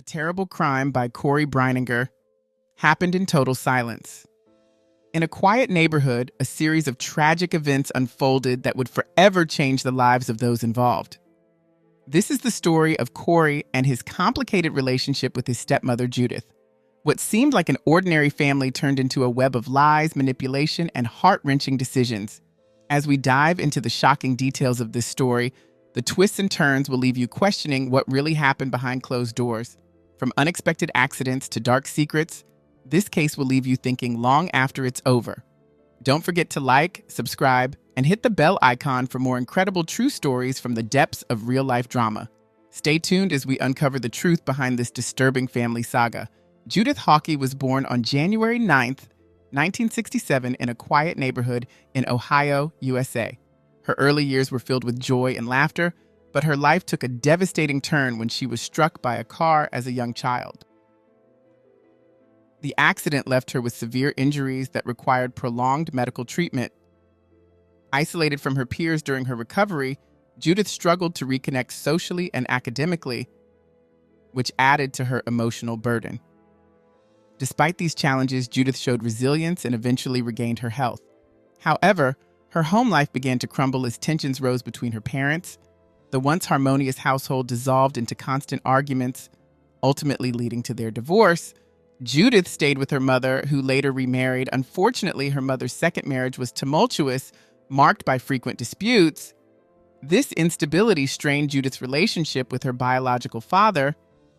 terrible crime by Corey Breininger happened in total silence. In a quiet neighborhood, a series of tragic events unfolded that would forever change the lives of those involved. This is the story of Corey and his complicated relationship with his stepmother, Judith. What seemed like an ordinary family turned into a web of lies, manipulation, and heart-wrenching decisions. As we dive into the shocking details of this story, the twists and turns will leave you questioning what really happened behind closed doors. From unexpected accidents to dark secrets, this case will leave you thinking long after it's over. Don't forget to like, subscribe, and hit the bell icon for more incredible true stories from the depths of real-life drama. Stay tuned as we uncover the truth behind this disturbing family saga. Judith Hawkey was born on January 9th, 1967 in a quiet neighborhood in Ohio, USA. Her early years were filled with joy and laughter, but her life took a devastating turn when she was struck by a car as a young child. The accident left her with severe injuries that required prolonged medical treatment. Isolated from her peers during her recovery, Judith struggled to reconnect socially and academically, which added to her emotional burden. Despite these challenges, Judith showed resilience and eventually regained her health. However, her home life began to crumble as tensions rose between her parents. The once harmonious household dissolved into constant arguments, ultimately leading to their divorce. Judith stayed with her mother, who later remarried. Unfortunately, her mother's second marriage was tumultuous, marked by frequent disputes. This instability strained Judith's relationship with her biological father,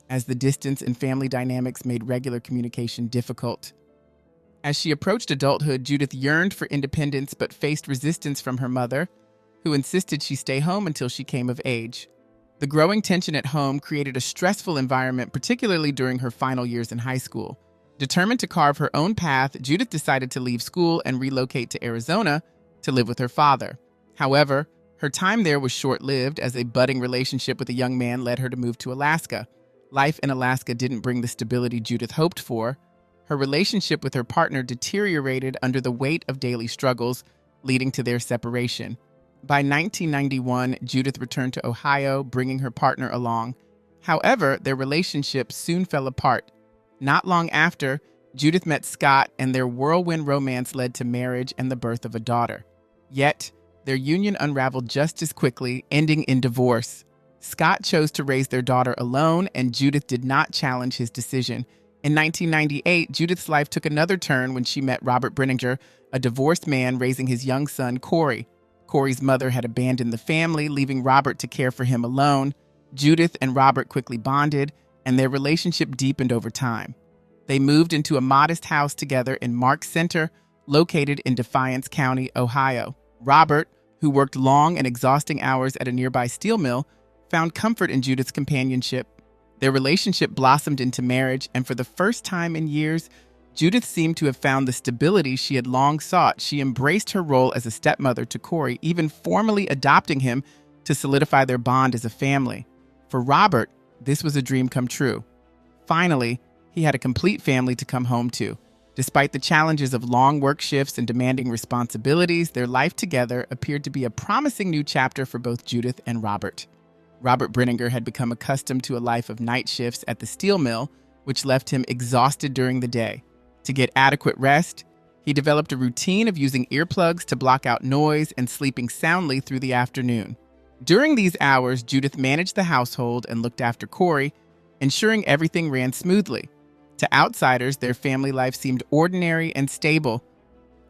as the distance and family dynamics made regular communication difficult. As she approached adulthood, Judith yearned for independence but faced resistance from her mother, who insisted she stay home until she came of age. The growing tension at home created a stressful environment, particularly during her final years in high school. Determined to carve her own path, Judith decided to leave school and relocate to Arizona to live with her father. However, her time there was short-lived, as a budding relationship with a young man led her to move to Alaska. Life in Alaska didn't bring the stability Judith hoped for. Her relationship with her partner deteriorated under the weight of daily struggles, leading to their separation. By 1991, Judith returned to Ohio, bringing her partner along. However, their relationship soon fell apart. Not long after, Judith met Scott, and their whirlwind romance led to marriage and the birth of a daughter. Yet, their union unraveled just as quickly, ending in divorce. Scott chose to raise their daughter alone, and Judith did not challenge his decision. In 1998, Judith's life took another turn when she met Robert Breininger, a divorced man raising his young son, Corey. Corey's mother had abandoned the family, leaving Robert to care for him alone. Judith and Robert quickly bonded, and their relationship deepened over time. They moved into a modest house together in Marks Center, located in Defiance County, Ohio. Robert, who worked long and exhausting hours at a nearby steel mill, found comfort in Judith's companionship. Their relationship blossomed into marriage, and for the first time in years, Judith seemed to have found the stability she had long sought. She embraced her role as a stepmother to Corey, even formally adopting him to solidify their bond as a family. For Robert, this was a dream come true. Finally, he had a complete family to come home to. Despite the challenges of long work shifts and demanding responsibilities, their life together appeared to be a promising new chapter for both Judith and Robert. Robert Breininger had become accustomed to a life of night shifts at the steel mill, which left him exhausted during the day. To get adequate rest, he developed a routine of using earplugs to block out noise and sleeping soundly through the afternoon. During these hours, Judith managed the household and looked after Corey, ensuring everything ran smoothly. To outsiders, their family life seemed ordinary and stable,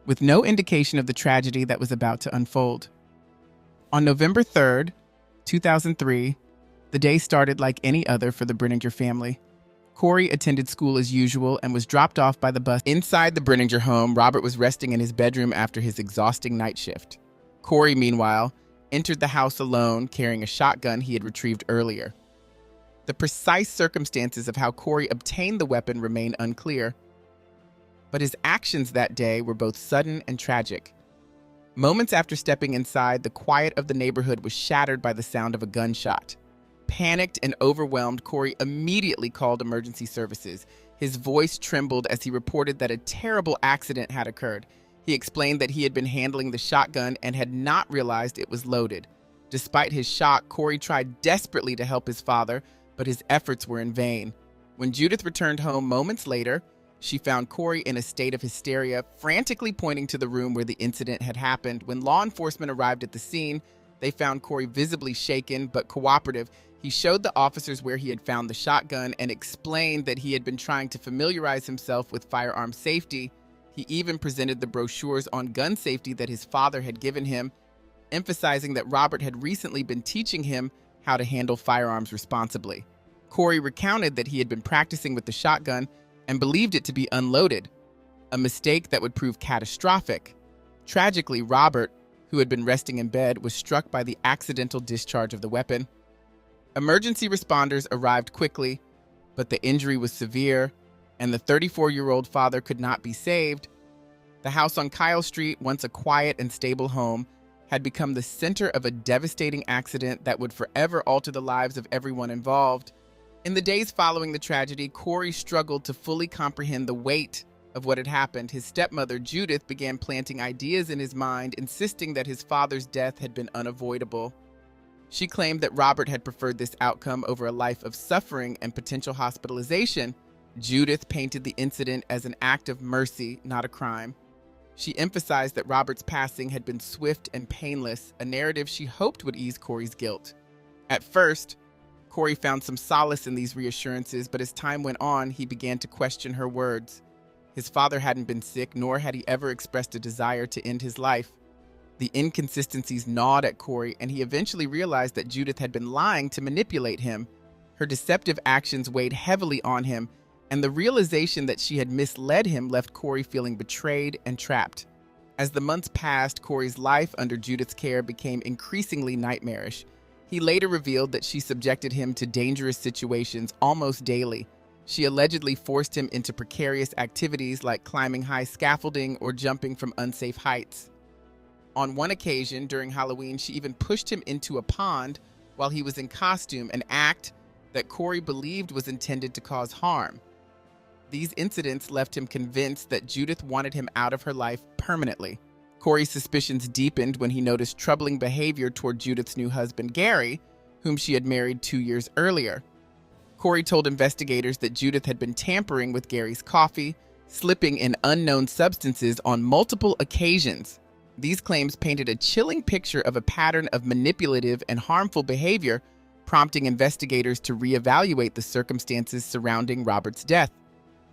with no indication of the tragedy that was about to unfold. On November 3rd, 2003, the day started like any other for the Breininger family. Corey attended school as usual and was dropped off by the bus. Inside the Breininger home, Robert was resting in his bedroom after his exhausting night shift. Corey, meanwhile, entered the house alone, carrying a shotgun he had retrieved earlier. The precise circumstances of how Corey obtained the weapon remain unclear, but his actions that day were both sudden and tragic. Moments after stepping inside, the quiet of the neighborhood was shattered by the sound of a gunshot. Panicked and overwhelmed, Corey immediately called emergency services. His voice trembled as he reported that a terrible accident had occurred. He explained that he had been handling the shotgun and had not realized it was loaded. Despite his shock, Corey tried desperately to help his father, but his efforts were in vain. When Judith returned home moments later, she found Corey in a state of hysteria, frantically pointing to the room where the incident had happened. When law enforcement arrived at the scene, they found Corey visibly shaken but cooperative. He showed the officers where he had found the shotgun and explained that he had been trying to familiarize himself with firearm safety. He even presented the brochures on gun safety that his father had given him, emphasizing that Robert had recently been teaching him how to handle firearms responsibly. Corey recounted that he had been practicing with the shotgun and believed it to be unloaded, a mistake that would prove catastrophic. Tragically, Robert, who had been resting in bed, was struck by the accidental discharge of the weapon. Emergency responders arrived quickly, but the injury was severe, and the 34-year-old father could not be saved. The house on Kyle Street, once a quiet and stable home, had become the center of a devastating accident that would forever alter the lives of everyone involved. In the days following the tragedy, Corey struggled to fully comprehend the weight of what had happened. His stepmother, Judith, began planting ideas in his mind, insisting that his father's death had been unavoidable. She claimed that Robert had preferred this outcome over a life of suffering and potential hospitalization. Judith painted the incident as an act of mercy, not a crime. She emphasized that Robert's passing had been swift and painless, a narrative she hoped would ease Corey's guilt. At first, Corey found some solace in these reassurances, but as time went on, he began to question her words. His father hadn't been sick, nor had he ever expressed a desire to end his life. The inconsistencies gnawed at Corey, and he eventually realized that Judith had been lying to manipulate him. Her deceptive actions weighed heavily on him, and the realization that she had misled him left Corey feeling betrayed and trapped. As the months passed, Corey's life under Judith's care became increasingly nightmarish. He later revealed that she subjected him to dangerous situations almost daily. She allegedly forced him into precarious activities like climbing high scaffolding or jumping from unsafe heights. On one occasion, during Halloween, she even pushed him into a pond while he was in costume, an act that Corey believed was intended to cause harm. These incidents left him convinced that Judith wanted him out of her life permanently. Corey's suspicions deepened when he noticed troubling behavior toward Judith's new husband, Gary, whom she had married 2 years earlier. Corey told investigators that Judith had been tampering with Gary's coffee, slipping in unknown substances on multiple occasions. These claims painted a chilling picture of a pattern of manipulative and harmful behavior, prompting investigators to reevaluate the circumstances surrounding Robert's death.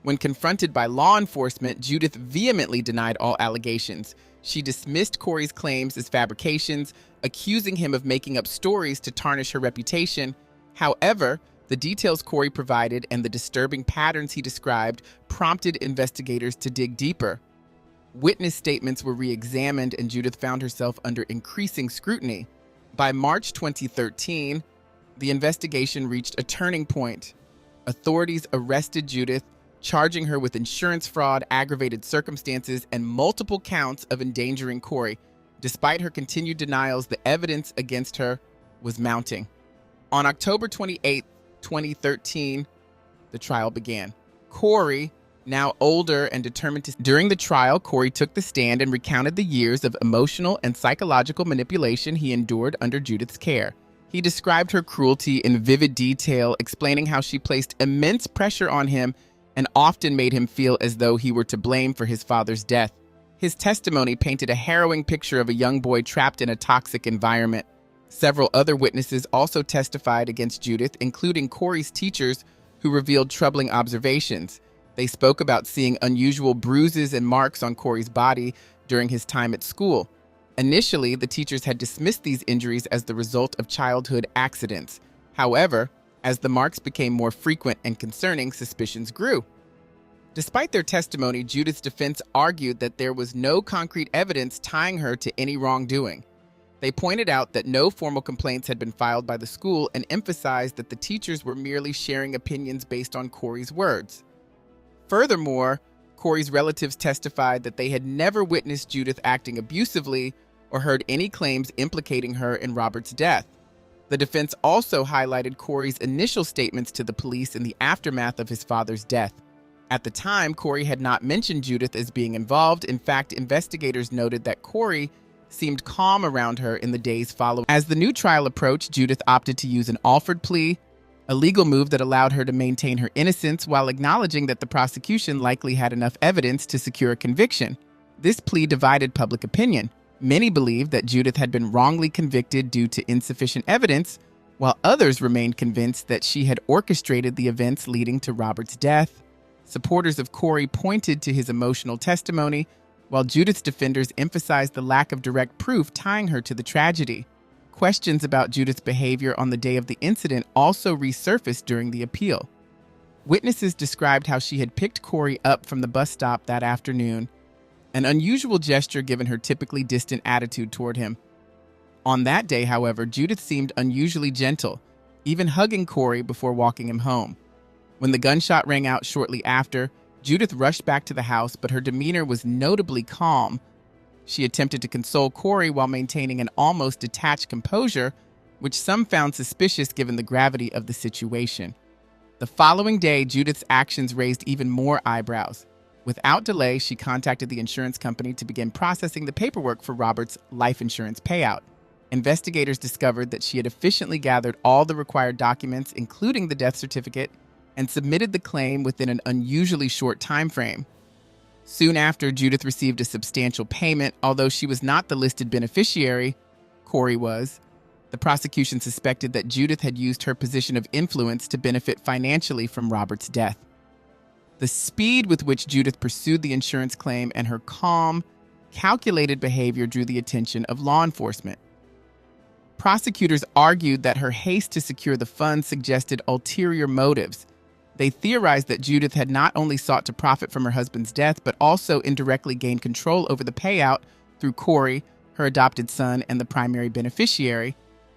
When confronted by law enforcement, Judith vehemently denied all allegations. She dismissed Corey's claims as fabrications, accusing him of making up stories to tarnish her reputation. However, the details Corey provided and the disturbing patterns he described prompted investigators to dig deeper. Witness statements were re-examined, and Judith found herself under increasing scrutiny. By March 2013, the investigation reached a turning point. Authorities arrested Judith, charging her with insurance fraud, aggravated circumstances, and multiple counts of endangering Corey. Despite her continued denials, the evidence against her was mounting. On October 28, 2013, the trial began. Corey, now older and determined to... During the trial, Corey took the stand and recounted the years of emotional and psychological manipulation he endured under Judith's care. He described her cruelty in vivid detail, explaining how she placed immense pressure on him and often made him feel as though he were to blame for his father's death. His testimony painted a harrowing picture of a young boy trapped in a toxic environment. Several other witnesses also testified against Judith, including Corey's teachers, who revealed troubling observations. They spoke about seeing unusual bruises and marks on Corey's body during his time at school. Initially, the teachers had dismissed these injuries as the result of childhood accidents. However, as the marks became more frequent and concerning, suspicions grew. Despite their testimony, Judith's defense argued that there was no concrete evidence tying her to any wrongdoing. They pointed out that no formal complaints had been filed by the school and emphasized that the teachers were merely sharing opinions based on Corey's words. Furthermore, Corey's relatives testified that they had never witnessed Judith acting abusively or heard any claims implicating her in Robert's death. The defense also highlighted Corey's initial statements to the police in the aftermath of his father's death. At the time, Corey had not mentioned Judith as being involved. In fact, investigators noted that Corey seemed calm around her in the days following. As the new trial approached, Judith opted to use an offered plea, a legal move that allowed her to maintain her innocence while acknowledging that the prosecution likely had enough evidence to secure a conviction. This plea divided public opinion. Many believed that Judith had been wrongly convicted due to insufficient evidence, while others remained convinced that she had orchestrated the events leading to Robert's death. Supporters of Corey pointed to his emotional testimony, while Judith's defenders emphasized the lack of direct proof tying her to the tragedy. Questions about Judith's behavior on the day of the incident also resurfaced during the appeal. Witnesses described how she had picked Corey up from the bus stop that afternoon, an unusual gesture given her typically distant attitude toward him. On that day, however, Judith seemed unusually gentle, even hugging Corey before walking him home. When the gunshot rang out shortly after, Judith rushed back to the house, but her demeanor was notably calm. She attempted to console Corey while maintaining an almost detached composure, which some found suspicious given the gravity of the situation. The following day, Judith's actions raised even more eyebrows. Without delay, she contacted the insurance company to begin processing the paperwork for Robert's life insurance payout. Investigators discovered that she had efficiently gathered all the required documents, including the death certificate, and submitted the claim within an unusually short time frame. Soon after, Judith received a substantial payment, although she was not the listed beneficiary. Corey was. The prosecution suspected that Judith had used her position of influence to benefit financially from Robert's death. The speed with which Judith pursued the insurance claim and her calm, calculated behavior drew the attention of law enforcement. Prosecutors argued that her haste to secure the funds suggested ulterior motives. They theorized that Judith had not only sought to profit from her husband's death, but also indirectly gained control over the payout through Corey, her adopted son, and the primary beneficiary.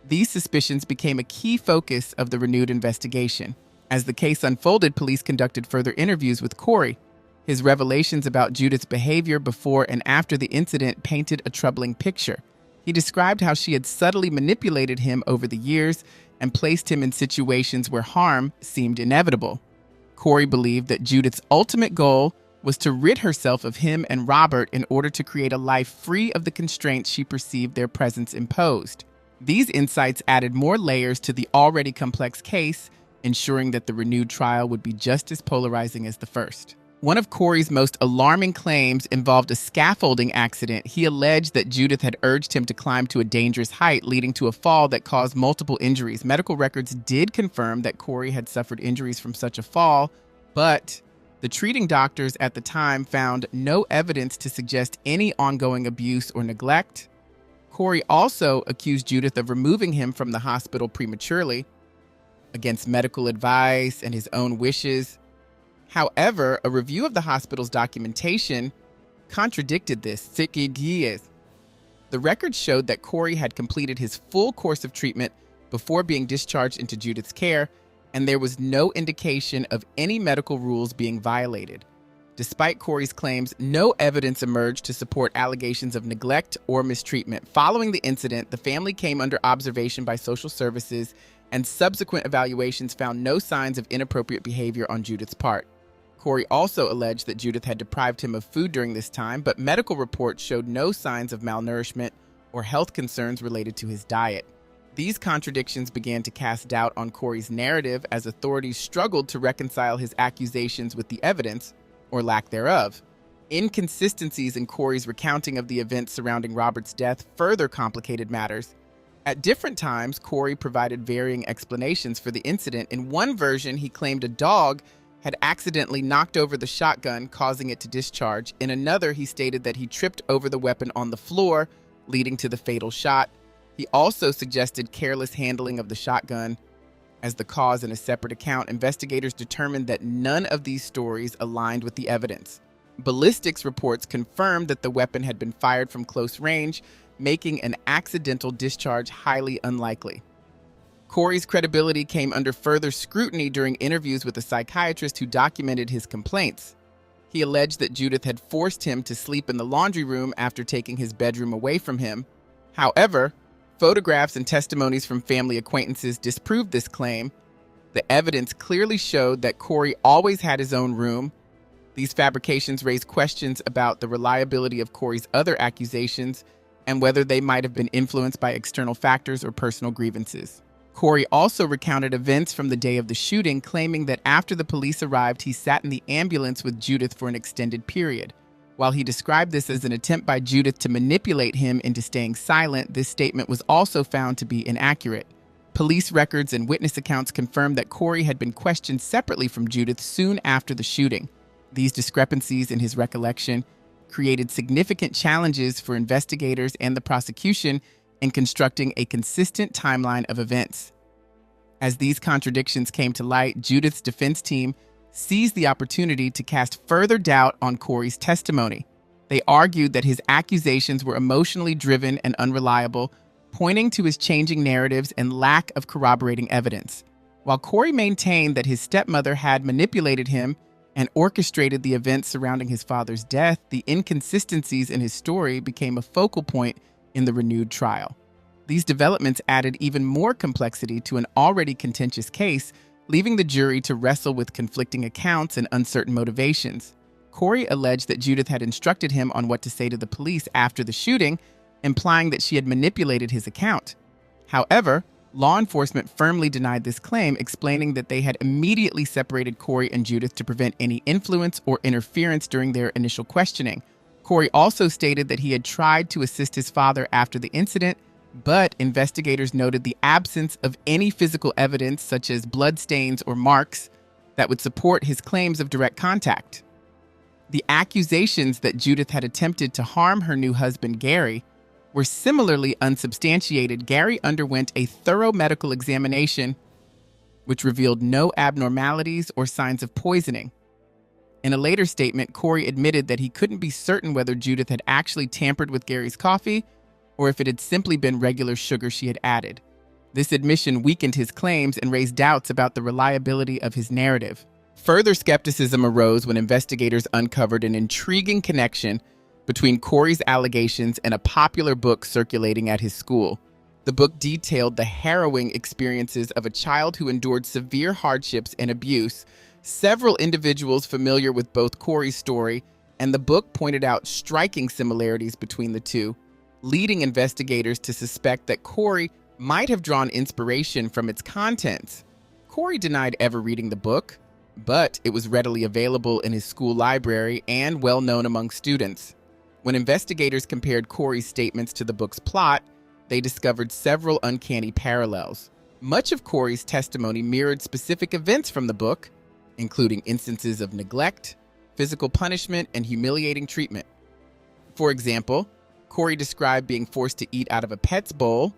These suspicions became a key focus of the renewed investigation. As the case unfolded, police conducted further interviews with Corey. His revelations about Judith's behavior before and after the incident painted a troubling picture. He described how she had subtly manipulated him over the years and placed him in situations where harm seemed inevitable. Corey believed that Judith's ultimate goal was to rid herself of him and Robert in order to create a life free of the constraints she perceived their presence imposed. These insights added more layers to the already complex case, ensuring that the renewed trial would be just as polarizing as the first. One of Corey's most alarming claims involved a scaffolding accident. He alleged that Judith had urged him to climb to a dangerous height, leading to a fall that caused multiple injuries. Medical records did confirm that Corey had suffered injuries from such a fall, but the treating doctors at the time found no evidence to suggest any ongoing abuse or neglect. Corey also accused Judith of removing him from the hospital prematurely, against medical advice and his own wishes. However, a review of the hospital's documentation contradicted this. The records showed that Corey had completed his full course of treatment before being discharged into Judith's care, and there was no indication of any medical rules being violated. Despite Corey's claims, no evidence emerged to support allegations of neglect or mistreatment. Following the incident, the family came under observation by social services, and subsequent evaluations found no signs of inappropriate behavior on Judith's part. Corey also alleged that Judith had deprived him of food during this time, but medical reports showed no signs of malnourishment or health concerns related to his diet. These contradictions began to cast doubt on Corey's narrative as authorities struggled to reconcile his accusations with the evidence, or lack thereof. Inconsistencies in Corey's recounting of the events surrounding Robert's death further complicated matters. At different times, Corey provided varying explanations for the incident. In one version, he claimed a dog had accidentally knocked over the shotgun, causing it to discharge. In another, he stated that he tripped over the weapon on the floor, leading to the fatal shot. He also suggested careless handling of the shotgun as the cause. In a separate account, investigators determined that none of these stories aligned with the evidence. Ballistics reports confirmed that the weapon had been fired from close range, making an accidental discharge highly unlikely. Corey's credibility came under further scrutiny during interviews with a psychiatrist who documented his complaints. He alleged that Judith had forced him to sleep in the laundry room after taking his bedroom away from him. However, photographs and testimonies from family acquaintances disproved this claim. The evidence clearly showed that Corey always had his own room. These fabrications raised questions about the reliability of Corey's other accusations and whether they might have been influenced by external factors or personal grievances. Corey also recounted events from the day of the shooting, claiming that after the police arrived, he sat in the ambulance with Judith for an extended period. While he described this as an attempt by Judith to manipulate him into staying silent, this statement was also found to be inaccurate. Police records and witness accounts confirmed that Corey had been questioned separately from Judith soon after the shooting. These discrepancies in his recollection created significant challenges for investigators and the prosecution in constructing a consistent timeline of events. As these contradictions came to light, Judith's defense team seized the opportunity to cast further doubt on Corey's testimony. They argued that his accusations were emotionally driven and unreliable, pointing to his changing narratives and lack of corroborating evidence. While Corey maintained that his stepmother had manipulated him and orchestrated the events surrounding his father's death, the inconsistencies in his story became a focal point in the renewed trial. These developments added even more complexity to an already contentious case, leaving the jury to wrestle with conflicting accounts and uncertain motivations. Corey alleged that Judith had instructed him on what to say to the police after the shooting, implying that she had manipulated his account. However, law enforcement firmly denied this claim, explaining that they had immediately separated Corey and Judith to prevent any influence or interference during their initial questioning. Corey also stated that he had tried to assist his father after the incident, but investigators noted the absence of any physical evidence, such as bloodstains or marks, that would support his claims of direct contact. The accusations that Judith had attempted to harm her new husband, Gary, were similarly unsubstantiated. Gary underwent a thorough medical examination, which revealed no abnormalities or signs of poisoning. In a later statement, Corey admitted that he couldn't be certain whether Judith had actually tampered with Gary's coffee or if it had simply been regular sugar she had added. This admission weakened his claims and raised doubts about the reliability of his narrative. Further skepticism arose when investigators uncovered an intriguing connection between Corey's allegations and a popular book circulating at his school. The book detailed the harrowing experiences of a child who endured severe hardships and abuse. Several individuals familiar with both Corey's story and the book pointed out striking similarities between the two, leading investigators to suspect that Corey might have drawn inspiration from its contents. Corey denied ever reading the book, but it was readily available in his school library and well known among students. When investigators compared Corey's statements to the book's plot, they discovered several uncanny parallels. Much of Corey's testimony mirrored specific events from the book, including instances of neglect, physical punishment, and humiliating treatment. For example, Corey described being forced to eat out of a pet's bowl,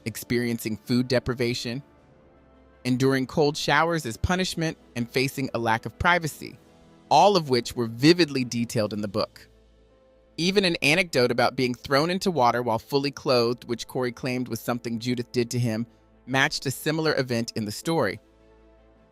experiencing food deprivation, enduring cold showers as punishment, and facing a lack of privacy, all of which were vividly detailed in the book. Even an anecdote about being thrown into water while fully clothed, which Corey claimed was something Judith did to him, matched a similar event in the story.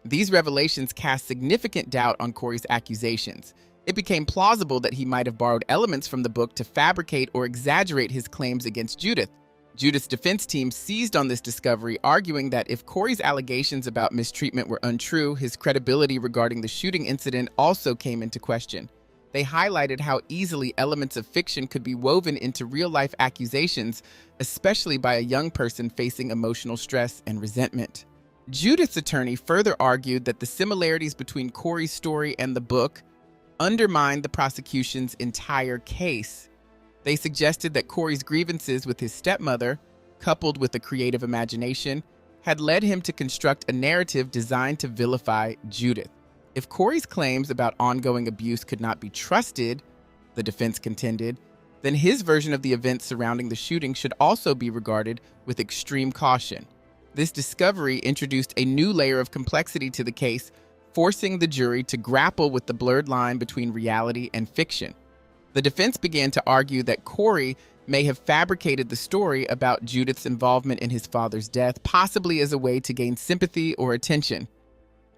These revelations cast significant doubt on Corey's accusations. It became plausible that he might have borrowed elements from the book to fabricate or exaggerate his claims against Judith. Judith's defense team seized on this discovery, arguing that if Corey's allegations about mistreatment were untrue, his credibility regarding the shooting incident also came into question. They highlighted how easily elements of fiction could be woven into real-life accusations, especially by a young person facing emotional stress and resentment. Judith's attorney further argued that the similarities between Corey's story and the book undermined the prosecution's entire case. They suggested that Corey's grievances with his stepmother, coupled with a creative imagination, had led him to construct a narrative designed to vilify Judith. If Corey's claims about ongoing abuse could not be trusted, the defense contended, then his version of the events surrounding the shooting should also be regarded with extreme caution. This discovery introduced a new layer of complexity to the case, forcing the jury to grapple with the blurred line between reality and fiction. The defense began to argue that Corey may have fabricated the story about Judith's involvement in his father's death, possibly as a way to gain sympathy or attention.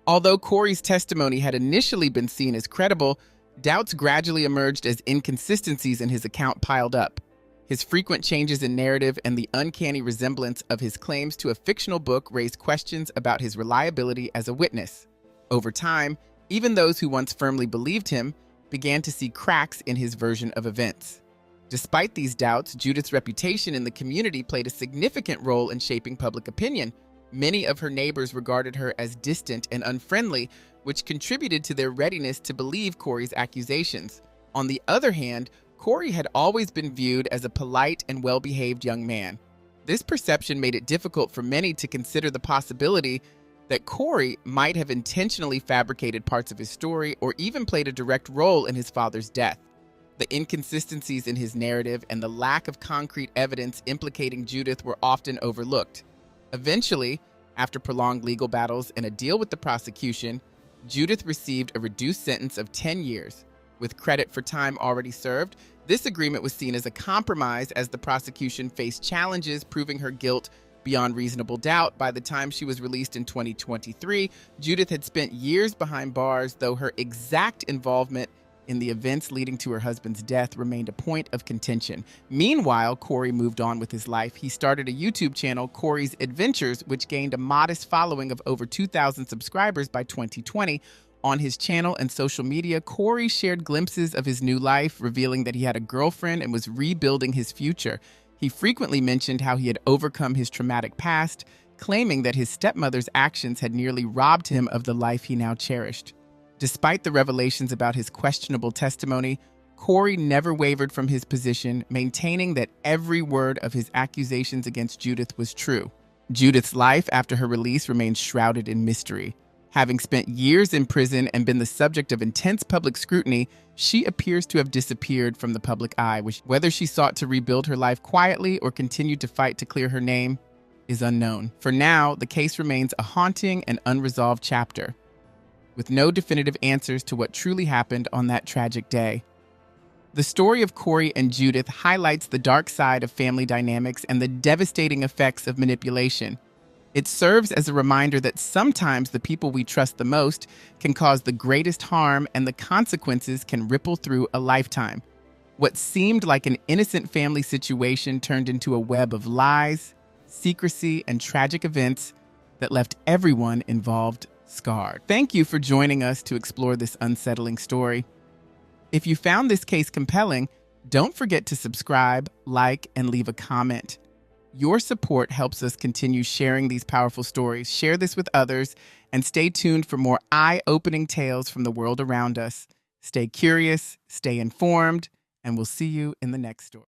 Although Corey's testimony had initially been seen as credible, doubts gradually emerged as inconsistencies in his account piled up. His frequent changes in narrative and the uncanny resemblance of his claims to a fictional book raised questions about his reliability as a witness. Over time, even those who once firmly believed him began to see cracks in his version of events. Despite these doubts, Judith's reputation in the community played a significant role in shaping public opinion. Many of her neighbors regarded her as distant and unfriendly, which contributed to their readiness to believe Corey's accusations. On the other hand, Corey had always been viewed as a polite and well-behaved young man. This perception made it difficult for many to consider the possibility that Corey might have intentionally fabricated parts of his story or even played a direct role in his father's death. The inconsistencies in his narrative and the lack of concrete evidence implicating Judith were often overlooked. Eventually, after prolonged legal battles and a deal with the prosecution, Judith received a reduced sentence of 10 years. With credit for time already served, this agreement was seen as a compromise as the prosecution faced challenges proving her guilt beyond reasonable doubt. By the time she was released in 2023, Judith had spent years behind bars, though her exact involvement in the events leading to her husband's death remained a point of contention. Meanwhile, Corey moved on with his life. He started a YouTube channel, Corey's Adventures, which gained a modest following of over 2,000 subscribers by 2020. On his channel and social media, Corey shared glimpses of his new life, revealing that he had a girlfriend and was rebuilding his future. He frequently mentioned how he had overcome his traumatic past, claiming that his stepmother's actions had nearly robbed him of the life he now cherished. Despite the revelations about his questionable testimony, Corey never wavered from his position, maintaining that every word of his accusations against Judith was true. Judith's life after her release remains shrouded in mystery. Having spent years in prison and been the subject of intense public scrutiny, she appears to have disappeared from the public eye. Whether she sought to rebuild her life quietly or continued to fight to clear her name is unknown. For now, the case remains a haunting and unresolved chapter, with no definitive answers to what truly happened on that tragic day. The story of Corey and Judith highlights the dark side of family dynamics and the devastating effects of manipulation. It serves as a reminder that sometimes the people we trust the most can cause the greatest harm, and the consequences can ripple through a lifetime. What seemed like an innocent family situation turned into a web of lies, secrecy, and tragic events that left everyone involved scarred. Thank you for joining us to explore this unsettling story. If you found this case compelling, don't forget to subscribe, like, and leave a comment. Your support helps us continue sharing these powerful stories. Share this with others, and stay tuned for more eye-opening tales from the world around us. Stay curious, stay informed, and we'll see you in the next story.